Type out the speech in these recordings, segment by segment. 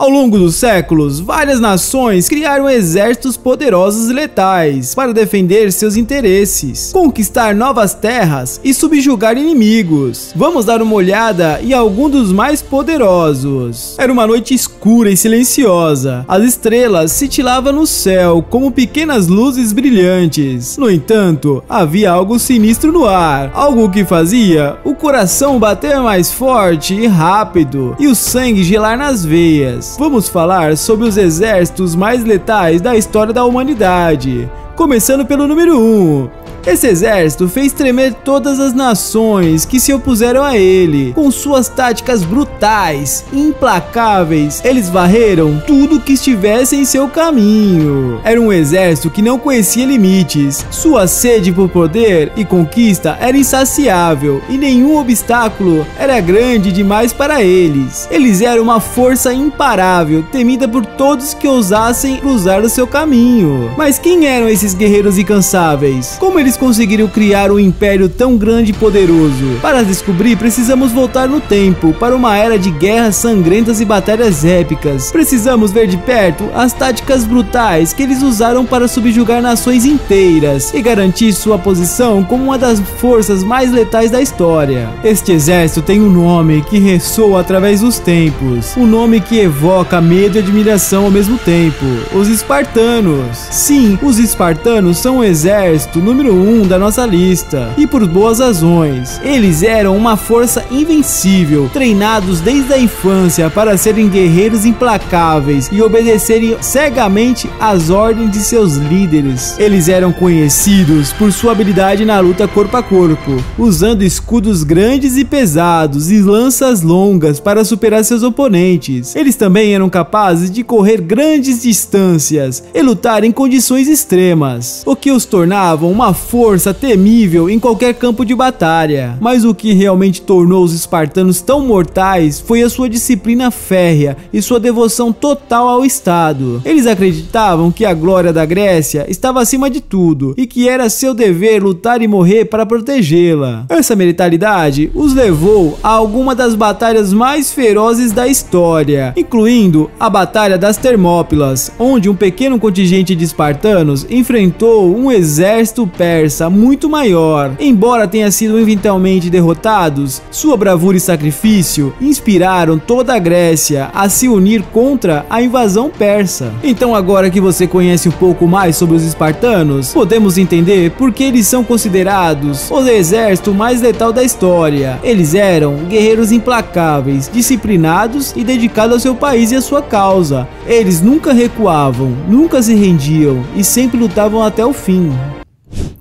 Ao longo dos séculos, várias nações criaram exércitos poderosos e letais para defender seus interesses, conquistar novas terras e subjugar inimigos. Vamos dar uma olhada em algum dos mais poderosos. Era uma noite escura e silenciosa. As estrelas cintilavam no céu como pequenas luzes brilhantes. No entanto, havia algo sinistro no ar, algo que fazia o coração bater mais forte e rápido e o sangue gelar nas veias. Vamos falar sobre os exércitos mais letais da história da humanidade, começando pelo número 1. Esse exército fez tremer todas as nações que se opuseram a ele. Com suas táticas brutais e implacáveis, eles varreram tudo que estivesse em seu caminho. Era um exército que não conhecia limites. Sua sede por poder e conquista era insaciável e nenhum obstáculo era grande demais para eles. Eles eram uma força imparável, temida por todos que ousassem cruzar o seu caminho. Mas quem eram esses guerreiros incansáveis? Como eles conseguiram criar um império tão grande e poderoso? Para descobrir, precisamos voltar no tempo, para uma era de guerras sangrentas e batalhas épicas. Precisamos ver de perto as táticas brutais que eles usaram para subjugar nações inteiras e garantir sua posição como uma das forças mais letais da história. Este exército tem um nome que ressoa através dos tempos, um nome que evoca medo e admiração ao mesmo tempo: os espartanos. Sim, os espartanos são o exército número 1 da nossa lista, e por boas razões. Eles eram uma força invencível, treinados desde a infância para serem guerreiros implacáveis e obedecerem cegamente às ordens de seus líderes. Eles eram conhecidos por sua habilidade na luta corpo a corpo, usando escudos grandes e pesados e lanças longas para superar seus oponentes. Eles também eram capazes de correr grandes distâncias e lutar em condições extremas, o que os tornavam uma força temível em qualquer campo de batalha. Mas o que realmente tornou os espartanos tão mortais foi a sua disciplina férrea e sua devoção total ao Estado. Eles acreditavam que a glória da Grécia estava acima de tudo e que era seu dever lutar e morrer para protegê-la. Essa mentalidade os levou a alguma das batalhas mais ferozes da história, incluindo a Batalha das Termópilas, onde um pequeno contingente de espartanos enfrentou um exército persa muito maior. Embora tenha sido eventualmente derrotados, sua bravura e sacrifício inspiraram toda a Grécia a se unir contra a invasão persa. Então, agora que você conhece um pouco mais sobre os espartanos, podemos entender por que eles são considerados o exército mais letal da história. Eles eram guerreiros implacáveis, disciplinados e dedicados ao seu país e à sua causa. Eles nunca recuavam, nunca se rendiam e sempre lutavam até o fim.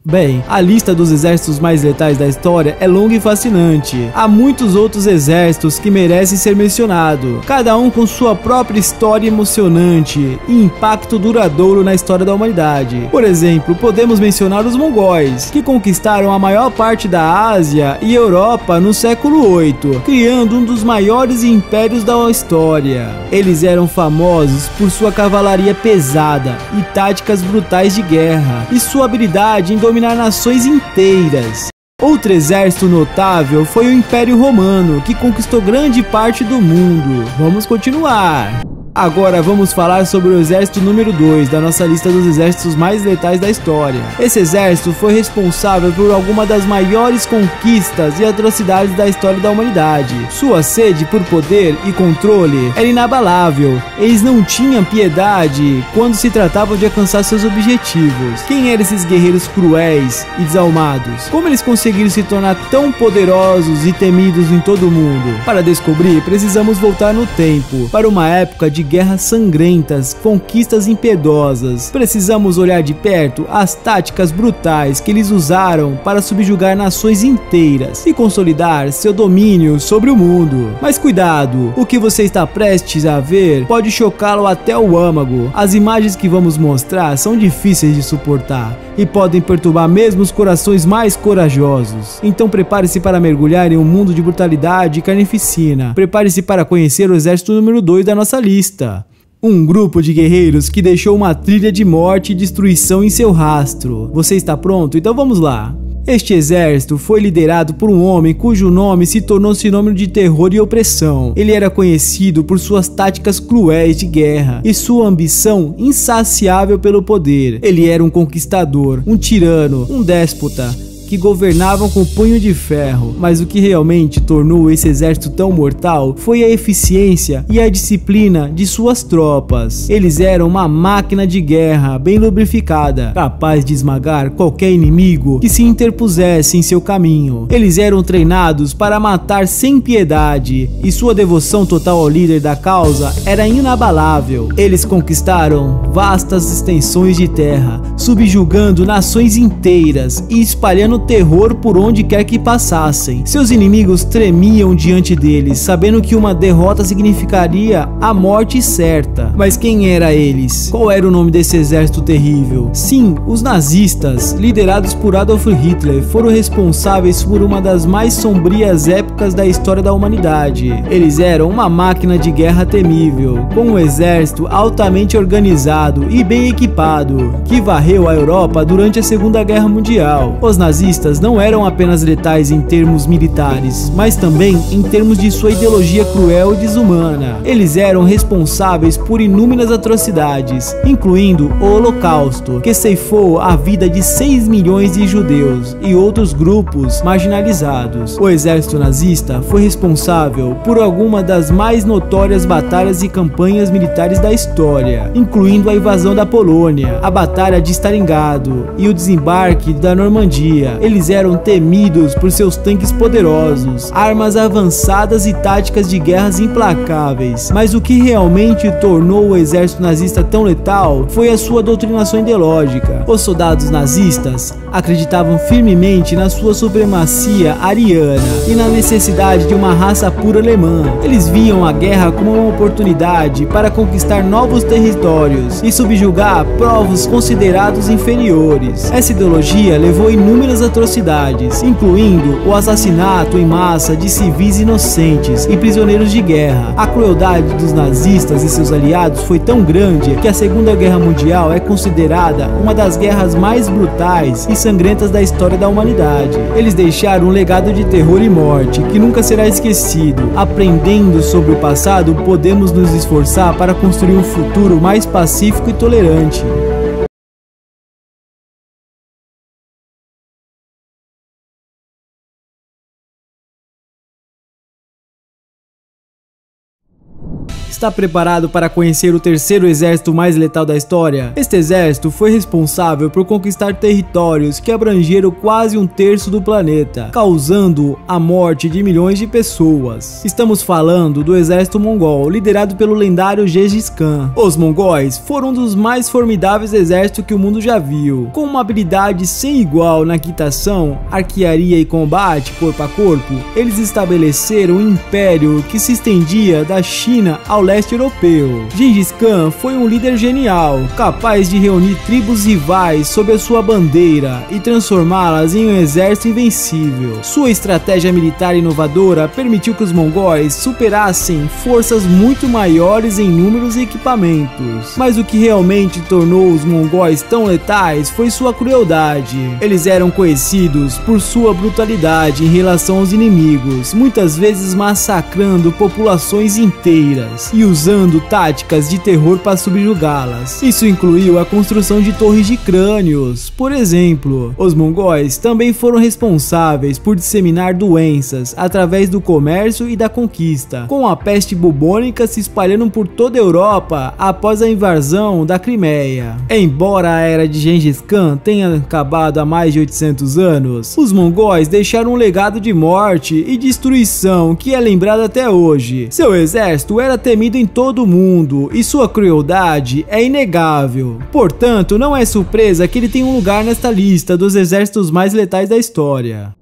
Bem, a lista dos exércitos mais letais da história é longa e fascinante. Há muitos outros exércitos que merecem ser mencionados, cada um com sua própria história emocionante e impacto duradouro na história da humanidade. Por exemplo, podemos mencionar os mongóis, que conquistaram a maior parte da Ásia e Europa no século 8, criando um dos maiores impérios da história. Eles eram famosos por sua cavalaria pesada e táticas brutais de guerra, e sua habilidade em dominar nações inteiras. Outro exército notável foi o Império Romano, que conquistou grande parte do mundo. Vamos continuar. Agora vamos falar sobre o exército número 2 da nossa lista dos exércitos mais letais da história. Esse exército foi responsável por alguma das maiores conquistas e atrocidades da história da humanidade. Sua sede por poder e controle era inabalável. Eles não tinham piedade quando se tratava de alcançar seus objetivos. Quem eram esses guerreiros cruéis e desalmados? Como eles conseguiram se tornar tão poderosos e temidos em todo o mundo? Para descobrir, precisamos voltar no tempo, para uma época de guerras sangrentas, conquistas impiedosas. Precisamos olhar de perto as táticas brutais que eles usaram para subjugar nações inteiras e consolidar seu domínio sobre o mundo. Mas cuidado, o que você está prestes a ver pode chocá-lo até o âmago. As imagens que vamos mostrar são difíceis de suportar e podem perturbar mesmo os corações mais corajosos. Então prepare-se para mergulhar em um mundo de brutalidade e carnificina. Prepare-se para conhecer o exército número 2 da nossa lista. Um grupo de guerreiros que deixou uma trilha de morte e destruição em seu rastro. Você está pronto? Então vamos lá. Este exército foi liderado por um homem cujo nome se tornou sinônimo de terror e opressão. Ele era conhecido por suas táticas cruéis de guerra e sua ambição insaciável pelo poder. Ele era um conquistador, um tirano, um déspota, que governavam com punho de ferro, mas o que realmente tornou esse exército tão mortal foi a eficiência e a disciplina de suas tropas. Eles eram uma máquina de guerra bem lubrificada, capaz de esmagar qualquer inimigo que se interpusesse em seu caminho. Eles eram treinados para matar sem piedade e sua devoção total ao líder da causa era inabalável. Eles conquistaram vastas extensões de terra, subjugando nações inteiras e espalhando terror por onde quer que passassem. Seus inimigos tremiam diante deles, sabendo que uma derrota significaria a morte certa. Mas quem eram eles? Qual era o nome desse exército terrível? Sim, os nazistas, liderados por Adolf Hitler, foram responsáveis por uma das mais sombrias épocas da história da humanidade. Eles eram uma máquina de guerra temível, com um exército altamente organizado e bem equipado, que varreu a Europa durante a Segunda Guerra Mundial. Os nazistas não eram apenas letais em termos militares, mas também em termos de sua ideologia cruel e desumana. Eles eram responsáveis por inúmeras atrocidades, incluindo o Holocausto, que ceifou a vida de 6 milhões de judeus e outros grupos marginalizados. O exército nazista foi responsável por algumas das mais notórias batalhas e campanhas militares da história, incluindo a invasão da Polônia, a Batalha de Stalingrado e o desembarque da Normandia. Eles eram temidos por seus tanques poderosos, armas avançadas e táticas de guerras implacáveis. Mas o que realmente tornou o exército nazista tão letal foi a sua doutrinação ideológica. Os soldados nazistas acreditavam firmemente na sua supremacia ariana e na necessidade de uma raça pura alemã. Eles viam a guerra como uma oportunidade para conquistar novos territórios e subjugar povos considerados inferiores. Essa ideologia levou inúmeras atrocidades, incluindo o assassinato em massa de civis inocentes e prisioneiros de guerra. A crueldade dos nazistas e seus aliados foi tão grande que a Segunda Guerra Mundial é considerada uma das guerras mais brutais e sangrentas da história da humanidade. Eles deixaram um legado de terror e morte que nunca será esquecido. Aprendendo sobre o passado, podemos nos esforçar para construir um futuro mais pacífico e tolerante. Está preparado para conhecer o terceiro exército mais letal da história? Este exército foi responsável por conquistar territórios que abrangeram quase um terço do planeta, causando a morte de milhões de pessoas. Estamos falando do exército mongol, liderado pelo lendário Gengis Khan. Os mongóis foram um dos mais formidáveis exércitos que o mundo já viu. Com uma habilidade sem igual na equitação, arquearia e combate corpo a corpo, eles estabeleceram um império que se estendia da China ao leste europeu. Gengis Khan foi um líder genial, capaz de reunir tribos rivais sob a sua bandeira e transformá-las em um exército invencível. Sua estratégia militar inovadora permitiu que os mongóis superassem forças muito maiores em números e equipamentos. Mas o que realmente tornou os mongóis tão letais foi sua crueldade. Eles eram conhecidos por sua brutalidade em relação aos inimigos, muitas vezes massacrando populações inteiras e usando táticas de terror para subjugá-las. Isso incluiu a construção de torres de crânios. Por exemplo, os mongóis também foram responsáveis por disseminar doenças através do comércio e da conquista, com a peste bubônica se espalhando por toda a Europa após a invasão da Crimeia. Embora a era de Gengis Khan tenha acabado há mais de 800 anos, os mongóis deixaram um legado de morte e destruição que é lembrado até hoje. Seu exército era temido em todo o mundo e sua crueldade é inegável. Portanto, não é surpresa que ele tenha um lugar nesta lista dos exércitos mais letais da história.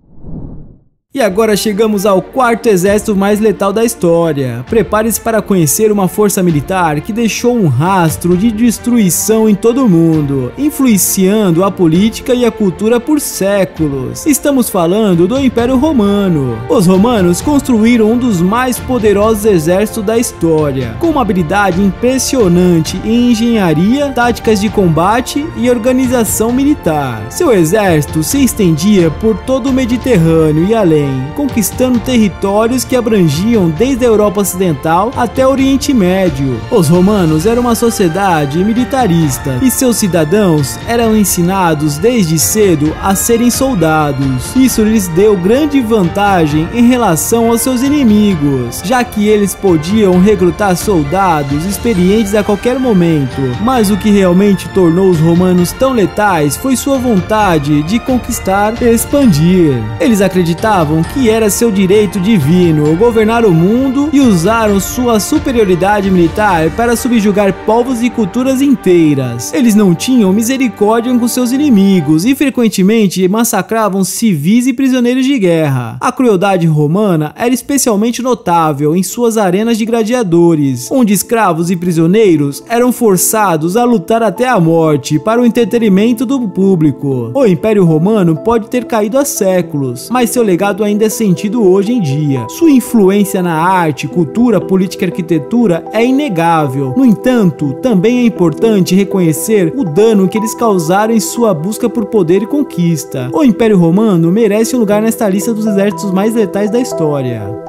E agora chegamos ao quarto exército mais letal da história. Prepare-se para conhecer uma força militar que deixou um rastro de destruição em todo o mundo, influenciando a política e a cultura por séculos. Estamos falando do Império Romano. Os romanos construíram um dos mais poderosos exércitos da história, com uma habilidade impressionante em engenharia, táticas de combate e organização militar. Seu exército se estendia por todo o Mediterrâneo e além, conquistando territórios que abrangiam desde a Europa Ocidental até o Oriente Médio. Os romanos eram uma sociedade militarista e seus cidadãos eram ensinados desde cedo a serem soldados. Isso lhes deu grande vantagem em relação aos seus inimigos, já que eles podiam recrutar soldados experientes a qualquer momento. Mas o que realmente tornou os romanos tão letais foi sua vontade de conquistar e expandir. Eles acreditavam que era seu direito divino governar o mundo e usaram sua superioridade militar para subjugar povos e culturas inteiras. Eles não tinham misericórdia com seus inimigos e frequentemente massacravam civis e prisioneiros de guerra. A crueldade romana era especialmente notável em suas arenas de gladiadores, onde escravos e prisioneiros eram forçados a lutar até a morte para o entretenimento do público. O Império Romano pode ter caído há séculos, mas seu legado ainda é sentido hoje em dia. Sua influência na arte, cultura, política e arquitetura é inegável. No entanto, também é importante reconhecer o dano que eles causaram em sua busca por poder e conquista. O Império Romano merece um lugar nesta lista dos exércitos mais letais da história.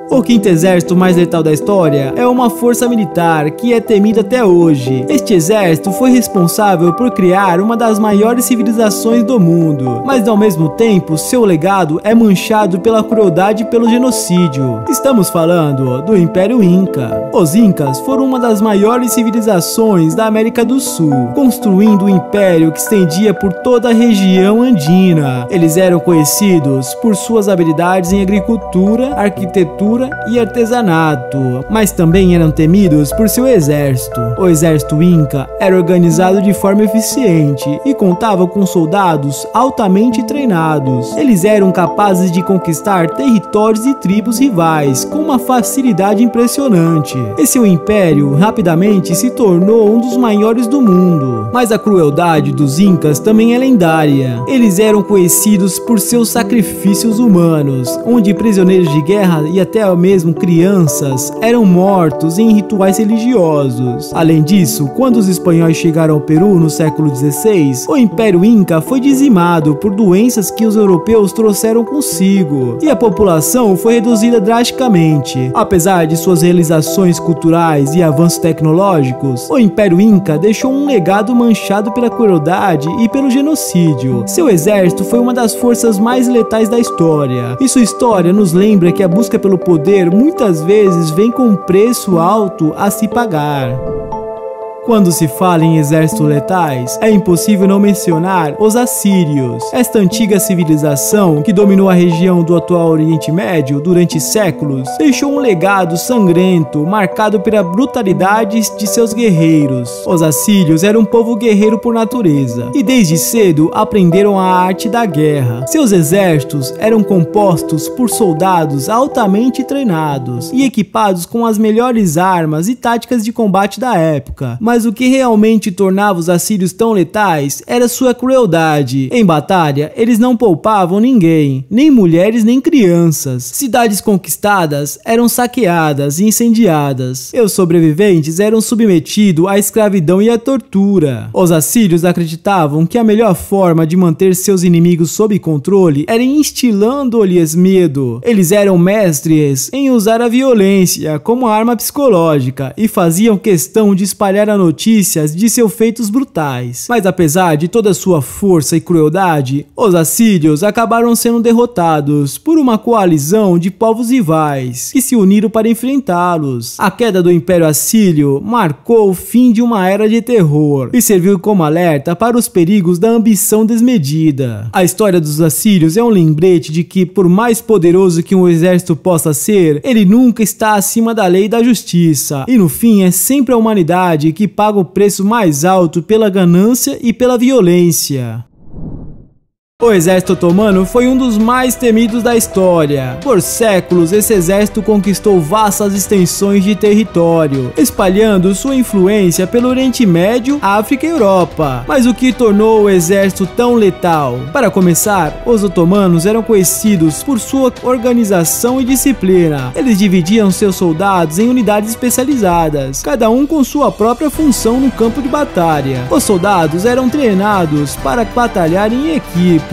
O quinto exército mais letal da história é uma força militar que é temida até hoje. Este exército foi responsável por criar uma das maiores civilizações do mundo, mas ao mesmo tempo seu legado é manchado pela crueldade e pelo genocídio. Estamos falando do Império Inca. Os Incas foram uma das maiores civilizações da América do Sul, construindo um império que estendia por toda a região andina. Eles eram conhecidos por suas habilidades em agricultura, arquitetura e artesanato, mas também eram temidos por seu exército. O exército Inca era organizado de forma eficiente e contava com soldados altamente treinados. Eles eram capazes de conquistar territórios e tribos rivais com uma facilidade impressionante. E seu império rapidamente se tornou um dos maiores do mundo. Mas a crueldade dos Incas também é lendária. Eles eram conhecidos por seus sacrifícios humanos, onde prisioneiros de guerra e até mesmo crianças eram mortos em rituais religiosos. Além disso, quando os espanhóis chegaram ao Peru no século XVI, o Império Inca foi dizimado por doenças que os europeus trouxeram consigo, e a população foi reduzida drasticamente. Apesar de suas realizações culturais e avanços tecnológicos, o Império Inca deixou um legado manchado pela crueldade e pelo genocídio. Seu exército foi uma das forças mais letais da história, e sua história nos lembra que a busca pelo poder muitas vezes vem com um preço alto a se pagar. Quando se fala em exércitos letais, é impossível não mencionar os assírios. Esta antiga civilização, que dominou a região do atual Oriente Médio durante séculos, deixou um legado sangrento, marcado pela brutalidade de seus guerreiros. Os assírios eram um povo guerreiro por natureza, e desde cedo aprenderam a arte da guerra. Seus exércitos eram compostos por soldados altamente treinados e equipados com as melhores armas e táticas de combate da época. Mas o que realmente tornava os assírios tão letais era sua crueldade. Em batalha, eles não poupavam ninguém, nem mulheres nem crianças. Cidades conquistadas eram saqueadas e incendiadas, e os sobreviventes eram submetidos à escravidão e à tortura. Os assírios acreditavam que a melhor forma de manter seus inimigos sob controle era instilando-lhes medo. Eles eram mestres em usar a violência como arma psicológica e faziam questão de espalhar a notícias de seus feitos brutais. Mas apesar de toda sua força e crueldade, os assírios acabaram sendo derrotados por uma coalizão de povos rivais que se uniram para enfrentá-los. A queda do Império Assírio marcou o fim de uma era de terror e serviu como alerta para os perigos da ambição desmedida. A história dos assírios é um lembrete de que, por mais poderoso que um exército possa ser, ele nunca está acima da lei e da justiça, e no fim é sempre a humanidade que paga o preço mais alto pela ganância e pela violência. O exército otomano foi um dos mais temidos da história. Por séculos, esse exército conquistou vastas extensões de território, espalhando sua influência pelo Oriente Médio, África e Europa. Mas o que tornou o exército tão letal? Para começar, os otomanos eram conhecidos por sua organização e disciplina. Eles dividiam seus soldados em unidades especializadas, cada um com sua própria função no campo de batalha. Os soldados eram treinados para batalhar em equipe,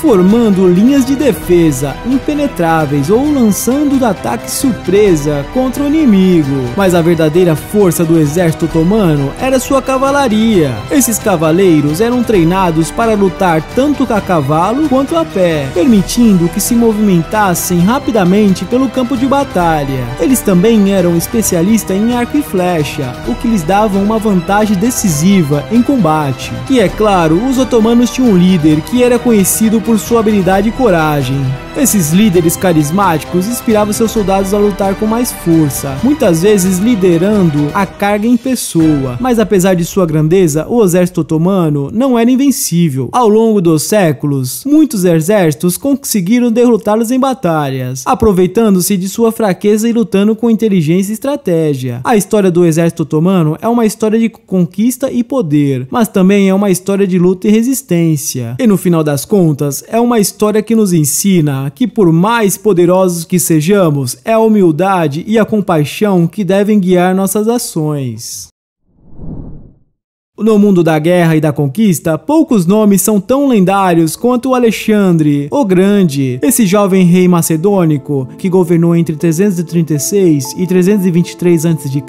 formando linhas de defesa impenetráveis ou lançando ataques surpresa contra o inimigo. Mas a verdadeira força do exército otomano era sua cavalaria. Esses cavaleiros eram treinados para lutar tanto a cavalo quanto a pé, permitindo que se movimentassem rapidamente pelo campo de batalha. Eles também eram especialistas em arco e flecha, o que lhes dava uma vantagem decisiva em combate. E é claro, os otomanos tinham um líder que era conhecido por sua habilidade e coragem. Esses líderes carismáticos inspiravam seus soldados a lutar com mais força, muitas vezes liderando a carga em pessoa. Mas apesar de sua grandeza, o exército otomano não era invencível. Ao longo dos séculos, muitos exércitos conseguiram derrotá-los em batalhas, aproveitando-se de sua fraqueza e lutando com inteligência e estratégia. A história do exército otomano é uma história de conquista e poder, mas também é uma história de luta e resistência. E no final das contas, é uma história que nos ensina que por mais poderosos que sejamos, é a humildade e a compaixão que devem guiar nossas ações. No mundo da guerra e da conquista, poucos nomes são tão lendários quanto o Alexandre, o Grande. Esse jovem rei macedônico, que governou entre 336 e 323 a.C.,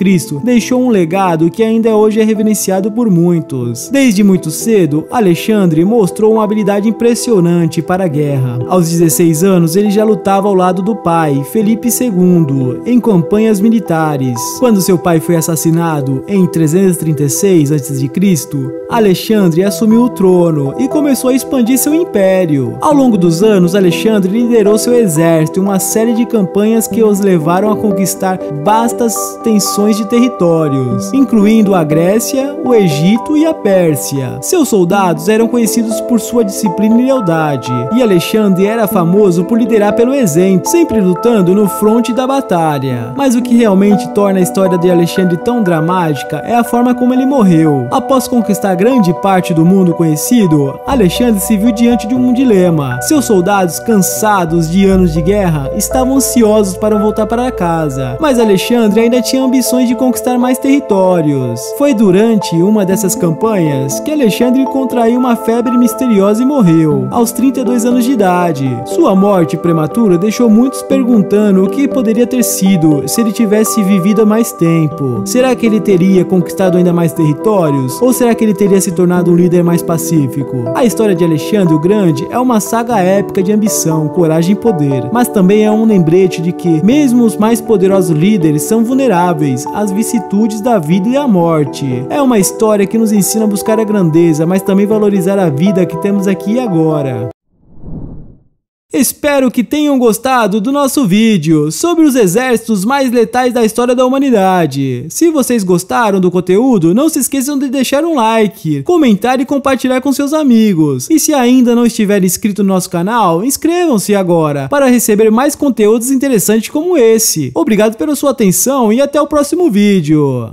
deixou um legado que ainda hoje é reverenciado por muitos. Desde muito cedo, Alexandre mostrou uma habilidade impressionante para a guerra. Aos 16 anos, ele já lutava ao lado do pai, Felipe II, em campanhas militares. Quando seu pai foi assassinado em 336 a.C., Alexandre assumiu o trono e começou a expandir seu império. Ao longo dos anos, Alexandre liderou seu exército em uma série de campanhas que os levaram a conquistar vastas extensões de territórios, incluindo a Grécia, o Egito e a Pérsia. Seus soldados eram conhecidos por sua disciplina e lealdade, e Alexandre era famoso por liderar pelo exemplo, sempre lutando no fronte da batalha. Mas o que realmente torna a história de Alexandre tão dramática é a forma como ele morreu. Após conquistar grande parte do mundo conhecido, Alexandre se viu diante de um dilema. Seus soldados, cansados de anos de guerra, estavam ansiosos para voltar para casa, mas Alexandre ainda tinha ambições de conquistar mais territórios. Foi durante uma dessas campanhas que Alexandre contraiu uma febre misteriosa e morreu, aos 32 anos de idade. Sua morte prematura deixou muitos perguntando o que poderia ter sido se ele tivesse vivido há mais tempo. Será que ele teria conquistado ainda mais territórios? Ou será que ele teria se tornado um líder mais pacífico? A história de Alexandre o Grande é uma saga épica de ambição, coragem e poder, mas também é um lembrete de que, mesmo os mais poderosos líderes são vulneráveis às vicissitudes da vida e a morte. É uma história que nos ensina a buscar a grandeza, mas também valorizar a vida que temos aqui e agora. Espero que tenham gostado do nosso vídeo sobre os exércitos mais letais da história da humanidade. Se vocês gostaram do conteúdo, não se esqueçam de deixar um like, comentar e compartilhar com seus amigos. E se ainda não estiverem inscritos no nosso canal, inscrevam-se agora para receber mais conteúdos interessantes como esse. Obrigado pela sua atenção e até o próximo vídeo.